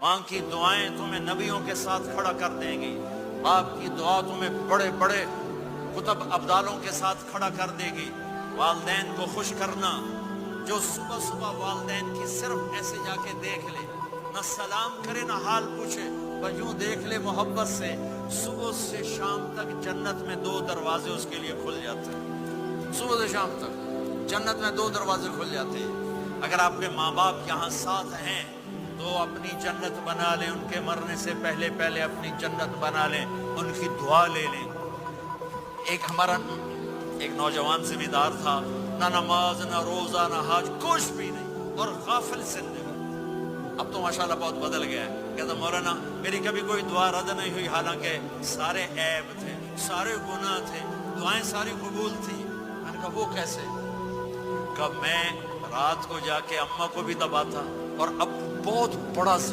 ماں کی دعائیں تمہیں نبیوں کے ساتھ کھڑا کر دیں گی، باپ کی دعا تمہیں بڑے بڑے کتب ابدالوں کے ساتھ کھڑا کر دے گی۔ والدین کو خوش کرنا، جو صبح صبح والدین کی صرف ایسے جا کے دیکھ لے، نہ سلام کرے نہ حال پوچھے، بس یوں دیکھ لے محبت سے، صبح سے شام تک جنت میں 2 دروازے اس کے لیے کھل جاتے ہیں۔ صبح سے شام تک جنت میں 2 دروازے کھل جاتے ہیں۔ اگر آپ کے ماں باپ یہاں ساتھ ہیں تو اپنی جنت بنا لیں، ان کے مرنے سے پہلے پہلے اپنی جنت بنا لیں، ان کی دعا لے لیں۔ ہمارا ایک نوجوان ذمہ دار تھا، نہ نماز نہ روزہ نہ حج، کچھ بھی نہیں، اور غافل زندگی۔ اب تو ماشاءاللہ بہت بدل گیا ہے۔ کہتا مولانا میری کبھی کوئی دعا رد نہیں ہوئی، حالانکہ سارے عیب تھے، سارے گناہ تھے، دعائیں ساری قبول تھی۔ میں نے کہا وہ کیسے؟ کہ میں رات کو جا کے اماں کو بھی دباتا، اور اب بہت بڑا